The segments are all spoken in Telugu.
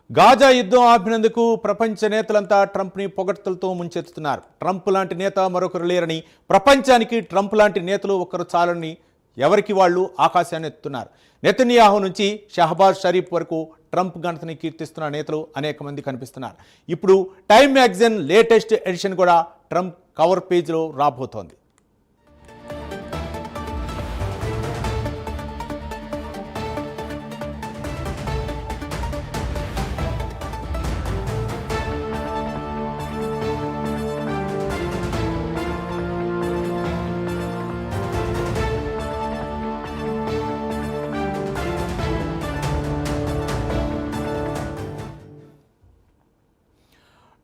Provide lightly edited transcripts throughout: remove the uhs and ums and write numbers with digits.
గాజా యుద్ధం ఆపినందుకు ప్రపంచ నేతలంతా ట్రంప్ని పొగడ్తలతో ముంచెత్తుతున్నారు. ట్రంప్ లాంటి నేత మరొకరు లేరని, ప్రపంచానికి ట్రంప్ లాంటి నేతలు ఒకరు చాలని ఎవరికి వాళ్ళు ఆకాశాన్ని ఎత్తుతున్నారు. నెతన్యాహు నుంచి షహబాజ్ షరీఫ్ వరకు ట్రంప్ ఘనతని కీర్తిస్తున్న నేతలు అనేక మంది కనిపిస్తున్నారు. ఇప్పుడు టైమ్ మ్యాగజైన్ లేటెస్ట్ ఎడిషన్ కూడా ట్రంప్ కవర్ పేజ్లో రాబోతోంది.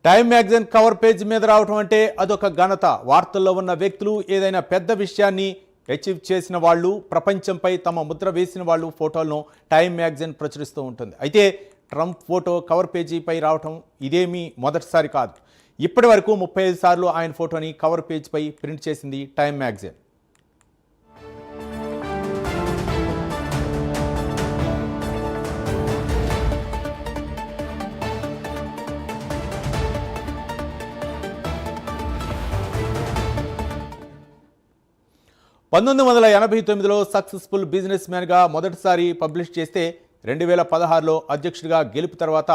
టైమ్ మ్యాగజైన్ కవర్ పేజ్ మీద రావటం అంటే అదొక ఘనత. వార్తల్లో ఉన్న వ్యక్తులు, ఏదైనా పెద్ద విషయాన్ని అచీవ్ చేసిన వాళ్ళు, ప్రపంచంపై తమ ముద్ర వేసిన వాళ్ళు ఫోటోలను టైమ్ మ్యాగజైన్ ప్రచురిస్తూ ఉంటుంది. అయితే ట్రంప్ ఫోటో కవర్ పేజీపై రావటం ఇదేమీ మొదటిసారి కాదు. ఇప్పటి వరకు 35 సార్లు ఆయన ఫోటోని కవర్ పేజ్పై ప్రింట్ చేసింది టైమ్ మ్యాగజైన్. (1989) సక్సెస్ఫుల్ బిజినెస్ మ్యాన్గా మొదటిసారి పబ్లిష్ చేస్తే 2016లో అధ్యక్షుడిగా గెలుపు తర్వాత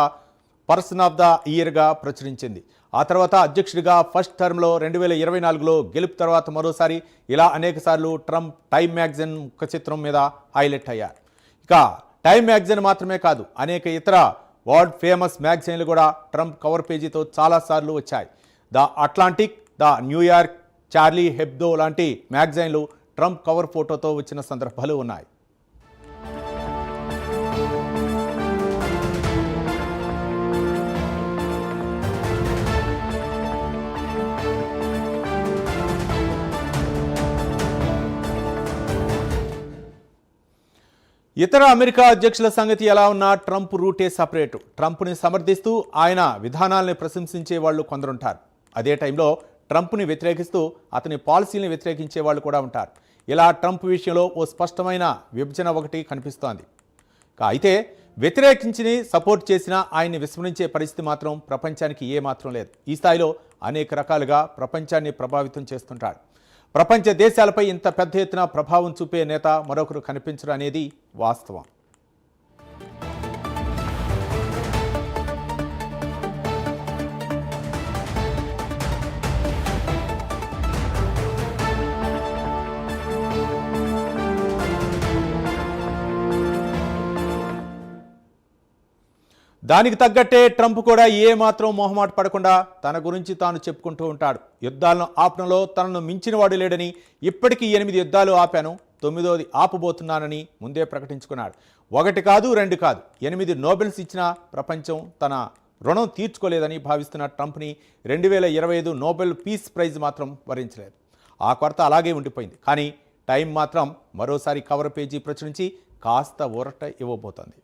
పర్సన్ ఆఫ్ ద ఇయర్గా ప్రచురించింది. ఆ తర్వాత అధ్యక్షుడిగా ఫస్ట్ టర్మ్లో 2024లో గెలుపు తర్వాత మరోసారి ఇలా అనేక సార్లు ట్రంప్ టైమ్ మ్యాగజైన్ ముఖ చిత్రం మీద హైలైట్ అయ్యారు. ఇక టైమ్ మ్యాగజైన్ మాత్రమే కాదు, అనేక ఇతర వరల్డ్ ఫేమస్ మ్యాగజైన్లు కూడా ట్రంప్ కవర్ పేజీతో చాలాసార్లు వచ్చాయి. The Atlantic, the New York, Charlie Hebdo లాంటి మ్యాగజైన్లు ట్రంప్ కవర్ ఫోటోతో వచ్చిన సందర్భాలు ఉన్నాయి. ఇతర అమెరికా అధ్యక్షుల సంగతి ఎలా ఉన్నా ట్రంప్ రూటే సపరేటు. ట్రంప్ని సమర్థిస్తూ ఆయన విధానాలని ప్రశంసించే వాళ్ళు కొందరుంటారు. అదే టైంలో ట్రంప్ని వ్యతిరేకిస్తూ అతని పాలసీలను వ్యతిరేకించే వాళ్ళు కూడా ఉంటారు. ఇలా ట్రంప్ విషయంలో ఓ స్పష్టమైన విభజన ఒకటి కనిపిస్తోంది. అయితే వ్యతిరేకించి సపోర్ట్ చేసినా ఆయన్ని విస్మరించే పరిస్థితి మాత్రం ప్రపంచానికి ఏమాత్రం లేదు. ఈ స్థాయిలో అనేక రకాలుగా ప్రపంచాన్ని ప్రభావితం చేస్తుంటాడు. ప్రపంచ దేశాలపై ఇంత పెద్ద ఎత్తున ప్రభావం చూపే నేత మరొకరు కనిపించడం అనేది వాస్తవం. దానికి తగ్గట్టే ట్రంప్ కూడా ఏమాత్రం మొహమాట పడకుండా తన గురించి తాను చెప్పుకుంటూ ఉంటాడు. యుద్ధాలను ఆపడంలో తనను మించిన వాడు లేడని, ఇప్పటికీ 8 యుద్ధాలు ఆపాను, 9వది ఆపబోతున్నానని ముందే ప్రకటించుకున్నాడు. 1 కాదు 2 కాదు, 8 నోబెల్స్ ఇచ్చినా ప్రపంచం తన రుణం తీర్చుకోలేదని భావిస్తున్న ట్రంప్ని 2025 నోబెల్ పీస్ ప్రైజ్ మాత్రం వరించలేదు. ఆ కొరత అలాగే ఉండిపోయింది. కానీ టైం మాత్రం మరోసారి కవర్ పేజీ ప్రచురించి కాస్త ఊరట ఇవ్వబోతోంది.